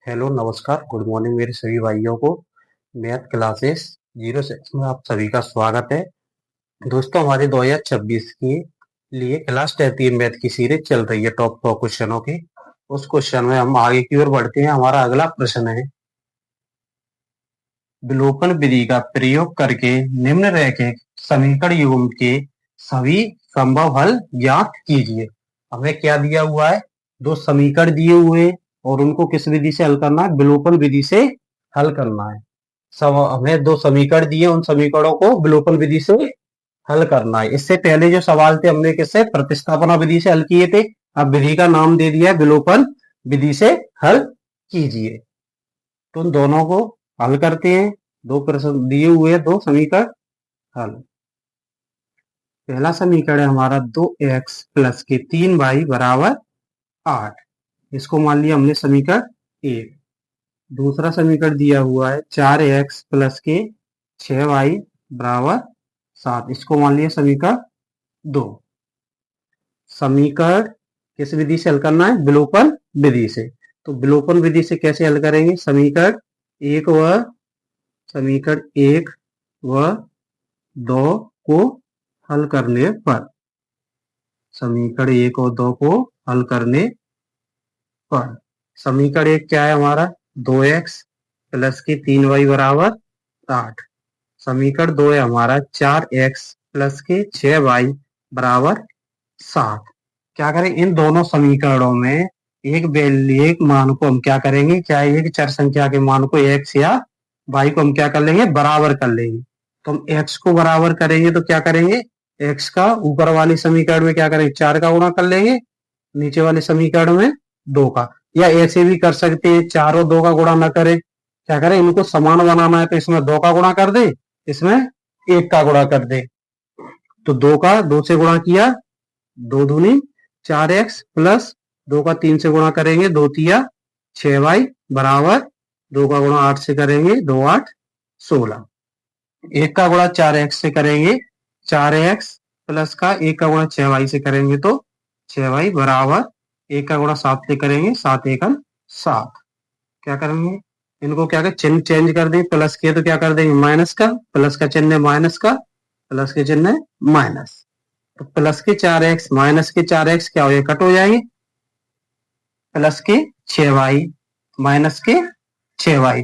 Hello नमस्कार good morning मेरे सभी भाइयों को। मैथ क्लासेस 06 में आप सभी का स्वागत है। दोस्तों हमारे 2026 के लिए क्लास 10 मैथ की सीरीज चल रही है टॉप 100 क्वेश्चनों की। उस क्वेश्चन में हम आगे की ओर बढ़ते हैं। हमारा अगला प्रश्न है, विलोपन विधि का प्रयोग करके निम्नलिखित समीकरण युग्म के सभी संभव हल ज्ञात कीजिए। हमें क्या दिया हुआ है? दो समीकरण दिए हुए हैं और उनको किस विधि से हल करना है? विलोपन विधि से हल करना है। सब हमें दो समीकरण दिए, उन समीकरणों को विलोपन विधि से हल करना है। इससे पहले जो सवाल थे हमने किससे? प्रतिस्थापना विधि से हल किए थे। अब विधि का नाम दे दिया है विलोपन विधि से हल कीजिए। तो उन दोनों को हल करते हैं। दो प्रश्न दिए हुए हैं, दो समीकरण हल। पहला समीकरण है हमारा 2x प्लस के 3y बराबर 8। इसको मान लिया हमने समीकरण एक। दूसरा समीकरण दिया हुआ है 4x प्लस के 6y बराबर 7। इसको मान लिया समीकरण दो। समीकरण किस विधि से हल करना है? विलोपन विधि से। तो विलोपन विधि से कैसे हल करेंगे? समीकरण एक व दो को हल करने पर, समीकरण एक और दो को हल करने पर, समीकरण एक क्या है हमारा? 2x प्लस के 3y बराबर 8। समीकरण दो है हमारा 4x प्लस के 6y बराबर 7। क्या करें? इन दोनों समीकरणों में एक वैल्यू, एक मान को हम क्या करेंगे? चाहे एक चर संख्या के मान को x या y को हम क्या कर लेंगे? बराबर कर लेंगे। तो हम x को बराबर करेंगे तो क्या करेंगे? x का ऊपर वाले समीकरण में क्या करेंगे? 4 का गुणा कर लेंगे, नीचे वाले समीकरण में 2 का। या ऐसे भी कर सकते हैं, 4 और 2 का गुणा ना करें, क्या करें? इनको समान बनाना है तो इसमें 2 का गुणा कर दे, इसमें 1 का गुणा कर दे। तो 2 का 2 से गुणा किया, 2 दूनी 4x प्लस 2 का 3 से गुणा करेंगे, 2 तिया 6y बराबर 2 का गुणा 8 से करेंगे, 2 8 16। 1 का गुणा 4x से करेंगे, 4x प्लस का 1 का गुणा 6y से करेंगे तो 6y बराबर 1 का गुणा 7 से करेंगे, 7 एकम 7। क्या करेंगे? इनको क्या कर चिन्ह चेंज कर दें, प्लस किए तो क्या कर देंगे? माइनस का, प्लस का चिन्ह माइनस का, प्लस के चिन्ह माइनस। तो प्लस के 4x माइनस के 4x क्या हो, कट हो जाएंगे। प्लस के 6y माइनस के 6y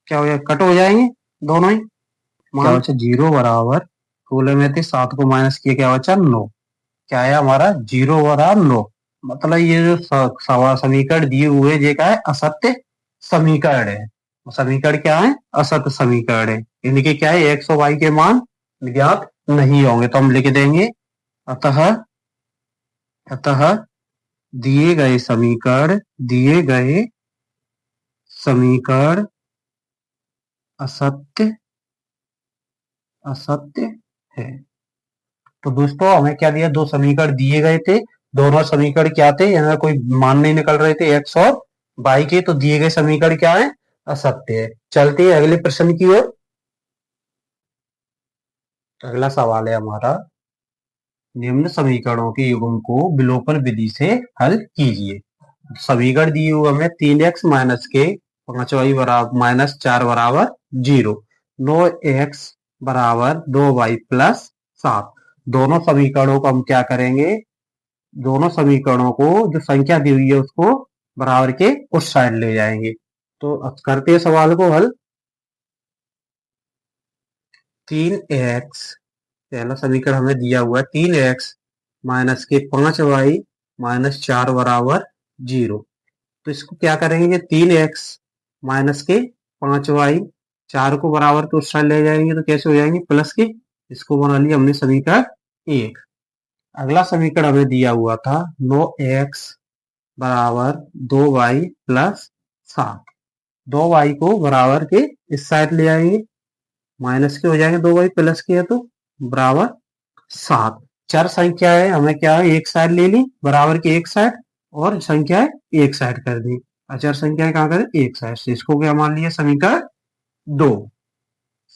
क्या हो, कट हो जाएंगे दोनों ही। क्या बचा? 0 बराबर 16 में थे 7 को माइनस किया, क्या बचा? 9। क्या है हमारा? 0 बराबर 9। मतलब ये जो समीकरण दिए हुए ये क्या है? असत्य समीकरण है। समीकरण क्या है? असत्य समीकरण है। इनके क्या है? एक्स और वाई के मान ज्ञात नहीं होंगे। तो हम लिख देंगे अतः अतः दिए गए समीकरण असत्य असत्य है। तो दोस्तों हमें क्या दिया? दो समीकरण दिए गए थे। दोनों समीकरण क्या थे? यहाँ कोई मान नहीं निकल रहे थे एक्स और वाई के। तो दिए गए समीकरण क्या है? असत्य है। चलते हैं अगले प्रश्न की ओर। अगला सवाल है हमारा, निम्न समीकरणों के युग्म को विलोपन विधि से हल कीजिए। समीकरण दिए हुए हमें 3x माइनस के 5y बराबर माइनस 4 बराबर 0, 9x बराबर 2y प्लस 7। दोनों समीकरणों को हम क्या करेंगे? दोनों समीकरणों को जो संख्या दी हुई है उसको बराबर के उस साइड ले जाएंगे। तो अब करते हैं सवाल को हल। 3x, पहला समीकरण हमें दिया हुआ है 3x माइनस के 5y माइनस 4 बराबर 0। तो इसको क्या करेंगे? 3x माइनस के 5y 4 को बराबर के उस साइड ले जाएंगे तो कैसे हो जाएंगे? प्लस के। इसको बना लिया हमने समीकरण एक। अगला समीकरण हमें दिया हुआ था 9x बराबर 2y प्लस 7। 2y को बराबर के इस साइड ले आएंगे, माइनस के हो जाएंगे, 2y प्लस के है तो बराबर 7। चार संख्या है, हमें क्या है? एक साइड ले ली बराबर के एक साइड, और संख्या है एक साइड कर दी। अचर संख्या कहाँ करें? एक साइड से। इसको क्या मान लिया? समीकरण दो।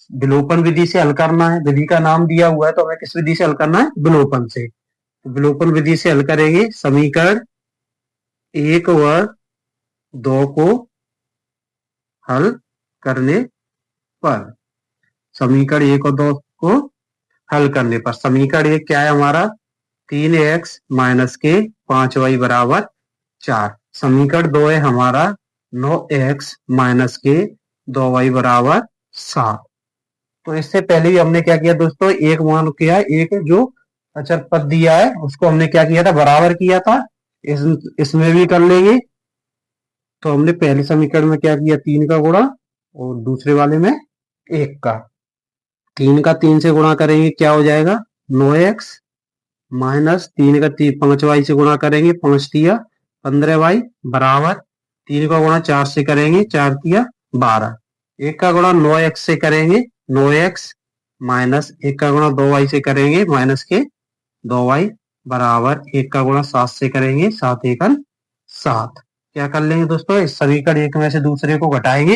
विलोपन विधि से हल करना है। विधि का नाम दिया हुआ है तो हमें किस विधि से हल करना है? विलोपन से। तो विलोपन विधि से हल करेंगे। समीकरण एक व दो को हल करने पर। समीकरण 1 और 2 को हल करने पर समीकरण 1 क्या है हमारा, 3x माइनस के 5y बराबर 4। समीकरण 2 है हमारा 9x माइनस के 2y बराबर 7। तो इससे पहले भी हमने क्या किया दोस्तों, एक मान किया, एक जो अचर पद दिया है उसको हमने क्या किया था, बराबर किया था। इसमें भी कर लेंगे। तो हमने पहले समीकरण में क्या किया, 3 का गुणा, और दूसरे वाले में 1 का। 3 का 3 से गुणा करेंगे क्या हो जाएगा, 9x माइनस 3 का 5y से गुणा करेंगे, 5 तिया 15y बराबर 3 का गुणा 4 से करेंगे, 4 तिया 12। 1 का गुणा 9x से करेंगे, 9x माइनस 1 का गुणा 2y से करेंगे, माइनस के 2y बराबर 1 का गुणा 7 से करेंगे, 7 एकन 7। क्या कर लेंगे दोस्तों, इस समीकरण एक में से दूसरे को घटाएंगे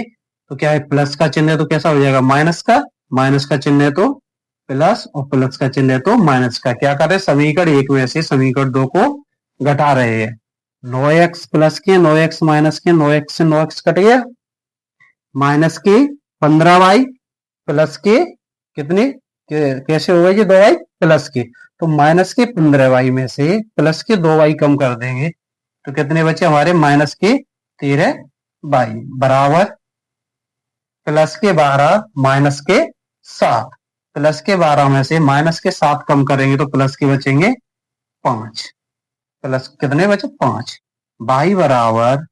तो क्या है, प्लस का चिन्ह है तो कैसा हो जाएगा, माइनस का चिन्ह है तो प्लस, और प्लस का चिन्ह है तो माइनस का। क्या कर रहे हैं, समीकरण एक में से समीकरण 2 को घटा रहे हैं। 9x प्लस के 9x माइनस के 9x से 9x कट गया, माइनस के 15y प्लस के कितने कैसे हो गए, 2y प्लस के, तो माइनस के 15y में से प्लस के 2y कम कर देंगे तो कितने बचे हमारे, माइनस के 13y बराबर प्लस के 12 माइनस के 7। प्लस के 12 में से माइनस के 7 कम करेंगे तो प्लस के बचेंगे 5। प्लस कितने बचे, 5। y बराबर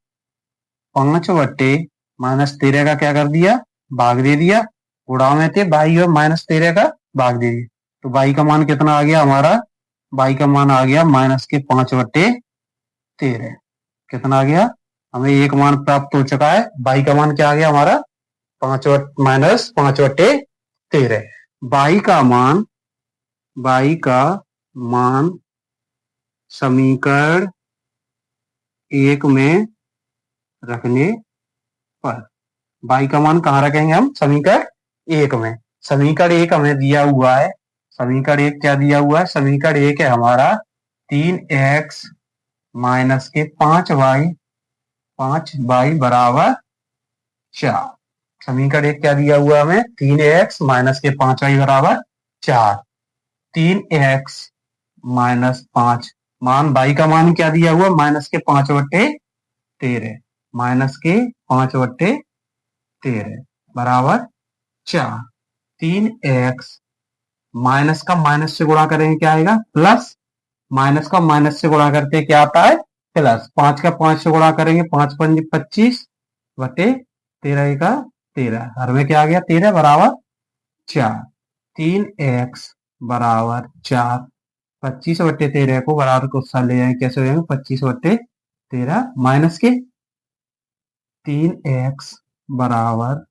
5 बट्टे माइनस 13 का क्या कर दिया, भाग दे दिया। गुणा में थे y और माइनस 13 का भाग दे दिया, तो y का मान कितना आ गया हमारा, y का मान आ गया माइनस के 5 बट्टे 13। कितना आ गया, हमें एक मान प्राप्त हो चुका है। y का मान क्या आ गया हमारा, माइनस 5 बट्टे 13। y का मान समीकरण 1 में रखने पर, y का मान कहाँ रखेंगे हम, समीकरण 1 में। समीकरण 1 हमें दिया हुआ है, समीकरण 1 क्या दिया हुआ है, समीकरण 1 है हमारा 3x माइनस के 5y बराबर 4। समीकरण 1 क्या दिया हुआ है हमें, 3x माइनस के 5y बराबर 4। 3x माइनस 5, मान y का मान क्या दिया हुआ, माइनस के 5 बट्टे 13, माइनस के 5 बट्टे 13 बराबर 4। 3x माइनस का माइनस से गुणा करेंगे क्या आएगा, प्लस, माइनस का माइनस से गुणा करते क्या आता है, प्लस। 5 का 5 से गुणा करेंगे, 5 पंजे 25 बटे 13 का 13, हर में क्या आ गया, 13 बराबर 4। 3x बराबर 4, 25 बट्टे 13 को बराबर को साथ ले जाएंगे, कैसे हो जाएंगे, 25 बट्टे 13 माइनस के 3x बराबर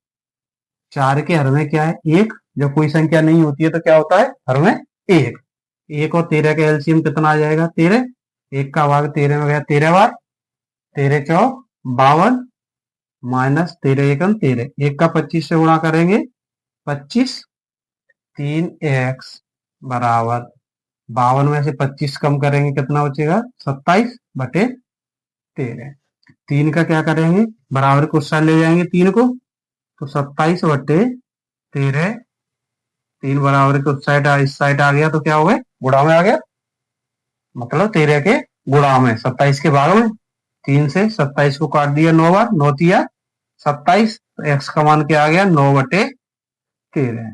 4 के हर में क्या है, 1। जब कोई संख्या नहीं होती है तो क्या होता है, हर में 1। 1 और 13 का एलसीएम कितना आ जाएगा, 13। 1 का भाग 13 में गया 13 बार, 13 चौक 52 माइनस 13 एकम 13। 1 का 25 से गुणा करेंगे 25। 3x बराबर 52 में से 25 कम करेंगे कितना बचेगा, 27 बटे 13। 3 का क्या करेंगे, बराबर को साथ ले जाएंगे 3 को, तो 27 बटे 13, 3 बराबर को इस साइड आ गया तो क्या हो गए, गुणा में आ गया, मतलब 13 के गुणा में 27 के भाग में। 3 से 27 को काट दिया 9 बार, 9 तिया 27, तो x का मान क्या आ गया, 9 बटे 13।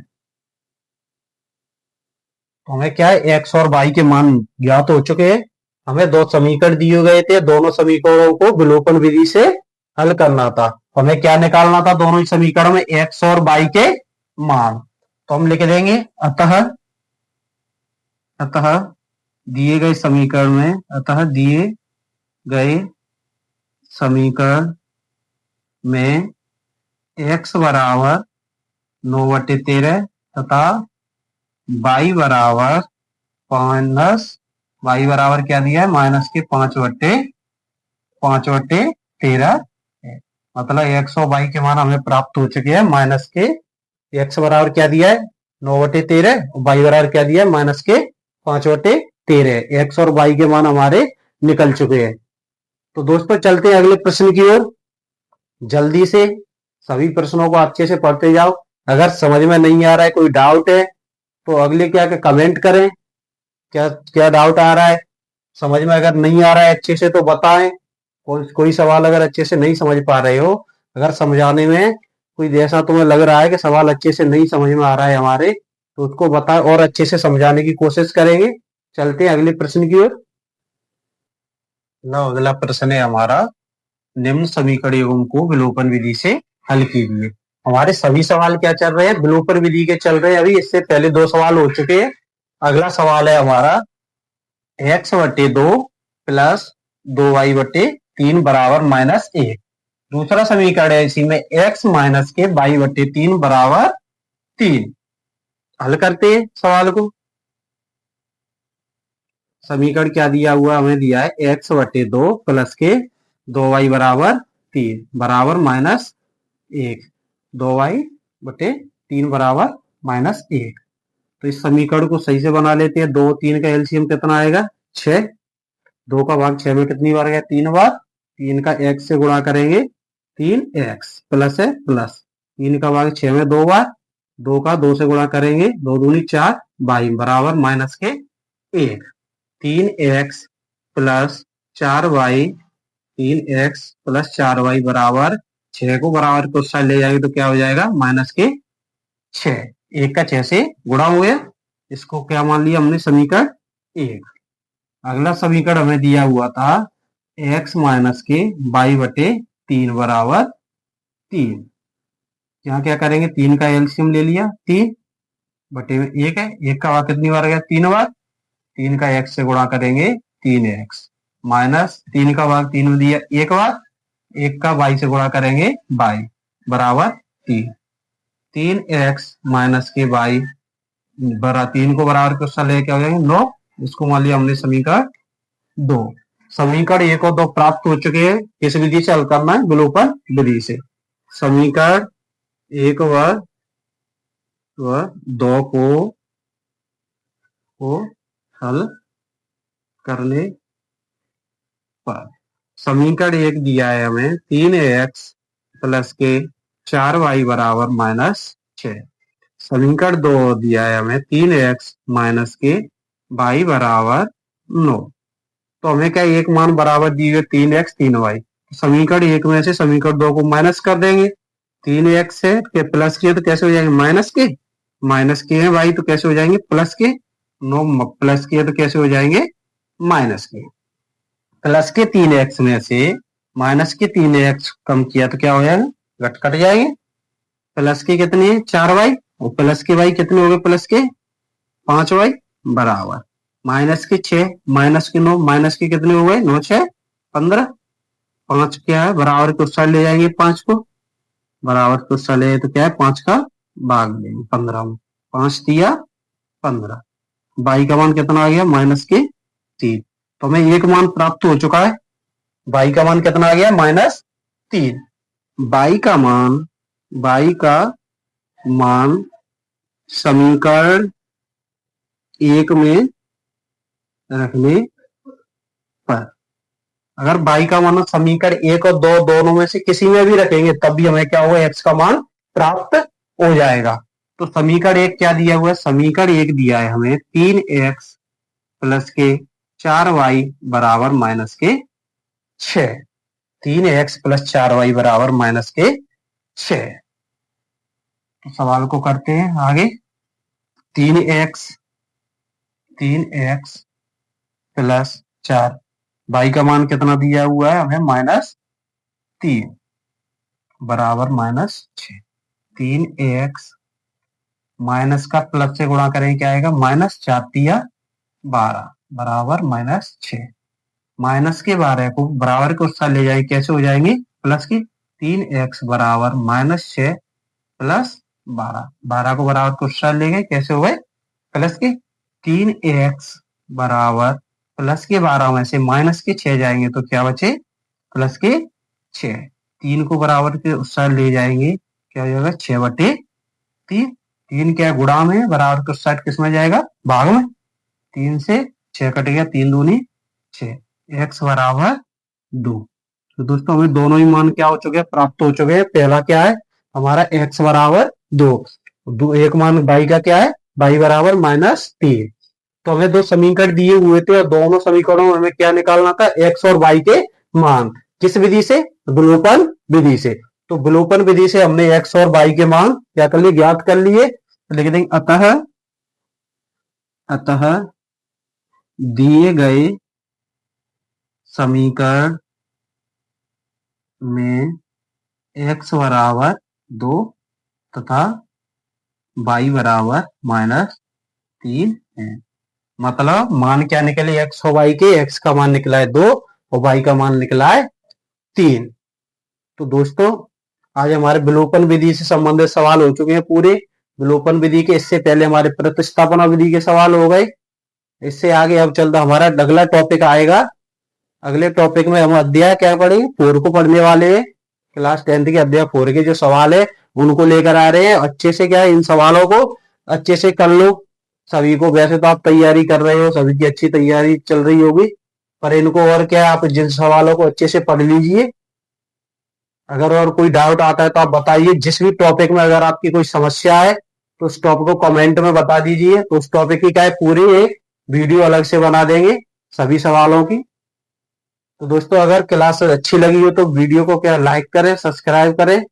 तो हमें क्या है, x और y के मान ज्ञात हो चुके हैं। हमें दो समीकरण दिए गए थे, दोनों समीकरणों को विलोपन विधि से हल करना था। हमें क्या निकालना था, दोनों ही समीकरण में x और y के मान। तो हम लिख देंगे अतः दिए गए समीकरण में, अतः दिए गए समीकरण में x बराबर 9 बटे 13 तथा y बराबर क्या दिया है, माइनस के 5 बटे 13 है। मतलब x और y के मान हमें प्राप्त हो चुके हैं। माइनस के x बराबर क्या दिया है, 9 बटे 13, y बराबर क्या दिया है, माइनस के 5 बटे 13। x और y के मान हमारे निकल चुके हैं। तो दोस्तों चलते हैं अगले प्रश्न की ओर जल्दी से। सभी प्रश्नों को अच्छे से पढ़ते जाओ। अगर समझ में नहीं आ रहा है, कोई डाउट है, तो अगले क्या कमेंट करें, क्या क्या डाउट आ रहा है, समझ में अगर नहीं आ रहा है अच्छे से तो बताएं। कोई सवाल अगर अच्छे से नहीं समझ पा रहे हो, अगर समझाने में कोई जैसा तुम्हें लग रहा है कि सवाल अच्छे से नहीं समझ में आ रहा है हमारे, तो उसको बताएं और अच्छे से समझाने की कोशिश करेंगे। चलते हैं अगले प्रश्न की ओर। लो अगला प्रश्न है हमारा, निम्न समीकरणों को विलोपन विधि से हल कीजिए। हमारे सभी सवाल क्या चल रहे हैं, विलोपन विधि के चल रहे हैं। अभी इससे पहले 2 सवाल हो चुके हैं। अगला सवाल है हमारा x/2 प्लस 2y/3 बराबर -1। दूसरा समीकरण है इसी में x माइनस के y/3 बराबर 3। हल करते हैं सवाल को। समीकरण क्या दिया हुआ, हमें दिया है x/2 प्लस के 2y बराबर 3 बराबर -1। 2y/3 बराबर -1। तो इस समीकरण को सही से बना लेते हैं। 2 3 का एलसीएम कितना आएगा, 6। 2 का भाग 6 में कितनी बार गया, 3 बार। 3 का x से गुणा करेंगे, 3x प्लस है प्लस। 3 का भाग 6 में 2 बार। 2 का 2 से गुणा करेंगे, 2 दूनी 4 y बराबर माइनस के 1। 3x plus 4y, 3x plus 4y बराबर 6 को बराबर को साइड ले जाएंगे तो क्या हो जाएगा, माइनस के 6। 1 का 6 से गुणा हो गया। इसको क्या मान लिया हमने, समीकरण 1। अगला समीकरण हमें दिया हुआ था x माइनस के y/3 बराबर 3। यहाँ क्या करेंगे, 3 का एलसीएम ले लिया, 3 बटे में 1 है। 1 का भाग कितनी बार गया, 3 बार। 3 का x से गुणा करेंगे, 3x माइनस 3 का भाग 3 में दिया 1 बार। 1 का y से गुणा करेंगे, y बराबर 3। 3x माइनस के y बरा 3 को बराबर क्वेश्चन ले क्या हो जाएंगे, 9। इसको मान लिया हमने समीकरण 2। समीकरण 1 और 2 प्राप्त हो चुके हैं। किस विधि से हल करना है, विलोपन विधि से। समीकरण 1 व 2 को हल करने पर समीकरण 1 दिया है हमें 3x प्लस के 4y बराबर -6। समीकरण 2 दिया है हमें 3x माइनस के y बराबर 9। तो हमें क्या एक मान बराबर दिए हुए 3x 3y। समीकरण 1 में से समीकरण 2 को माइनस कर देंगे। 3x है के प्लस के तो कैसे हो जाएंगे, माइनस के हैं y तो कैसे हो जाएंगे, प्लस के। 9 प्लस के तो कैसे हो जाएंगे, माइनस के। प्लस के 3x में से माइनस के 3x कम किया तो क्या हो जाएगा, घट कट जाएंगे। प्लस के कितने हैं, 4y और प्लस के y कितने हो गए, प्लस के 5y बराबर माइनस के 6 माइनस के 9 माइनस के कितने हो गए, 9 6 15। 5 क्या है, बराबर को साइड ले जाएंगे, 5 को बराबर को साइड ले तो क्या है, 5 का भाग देंगे 15 में। 5 दिया 15। y का मान कितना आ गया, -3। तो हमें एक मान प्राप्त हो चुका है। y का मान कितना आ गया, -3। y का मान समीकरण 1 में रखने पर, अगर y का मान समीकरण 1 और 2 दोनों में से किसी में भी रखेंगे तब भी हमें क्या होगा, x का मान प्राप्त हो जाएगा। तो समीकरण 1 क्या दिया हुआ है, समीकरण 1 दिया है हमें 3x प्लस के 4y बराबर माइनस के 6। 3x प्लस 4y बराबर माइनस के 6। तो सवाल को करते हैं आगे। 3x प्लस 4, y का मान कितना दिया हुआ है हमें, -3 बराबर -6। 3x माइनस का प्लस से गुणा करेंगे क्या आएगा, -4 तिया 12 बराबर -6। माइनस के 12 को बराबर के उस साथ ले जाएंगे, कैसे हो जाएंगे, प्लस की। 3x बराबर -6 प्लस 12, 12 को बराबर के उस साथ ले गए, कैसे हो गए, प्लस के। 3x बराबर प्लस के 12 में से माइनस के 6 जाएंगे तो क्या बचे, प्लस के 6। 3 को बराबर के उस साइड ले जाएंगे, क्या हो जाएगा, 6/3। 3 क्या गुणा में, बराबर के उस साइड किस में जाएगा, भाग में। 3 से 6 कट गया, 3 दूनी 6, x बराबर 2। तो दोस्तों हमें दोनों ही मान क्या हो चुके हैं, प्राप्त हो चुके हैं। पहला क्या है, हमारा x बराबर 2, एक मान y का क्या है, y बराबर -3। तो हमें दो समीकरण दिए हुए थे और दोनों समीकरणों में हमें क्या निकालना था, x और y के मान। किस विधि से, विलोपन विधि से। तो विलोपन विधि से हमने x और y के मान क्या कर लिए, ज्ञात कर लिए। तो लिख देंगे अतः दिए गए समीकरण में x बराबर 2 तथा y बराबर -3 है। मतलब मान क्या निकले, x और y के, x का मान निकला है 2 और y का मान निकला है 3। तो दोस्तों आज हमारे विलोपन विधि से संबंधित सवाल हो चुके हैं पूरे। विलोपन विधि के इससे पहले हमारे प्रतिस्थापन विधि के सवाल हो गए। इससे आगे अब चलता हमारा अगला टॉपिक आएगा। अगले टॉपिक में हम अध्याय क्या पढ़ेंगे, 4 को पढ़ने वाले हैं। क्लास 10th के अध्याय 4 के जो सवाल है उनको लेकर आ रहे हैं। अच्छे से क्या है, इन सवालों को अच्छे से कर लो सभी को। वैसे तो आप तैयारी कर रहे हो, सभी की अच्छी तैयारी चल रही होगी, पर इनको और क्या, आप जिन सवालों को अच्छे से पढ़ लीजिए। अगर और कोई डाउट आता है तो आप बताइए। जिस भी टॉपिक में अगर आपकी कोई समस्या है तो उस टॉपिक को कमेंट में बता दीजिए। तो उस टॉपिक की क्या है, पूरी एक वीडियो अलग से बना देंगे सभी सवालों की। तो दोस्तों अगर क्लास अच्छी लगी हो तो वीडियो को क्या लाइक करें, सब्सक्राइब करें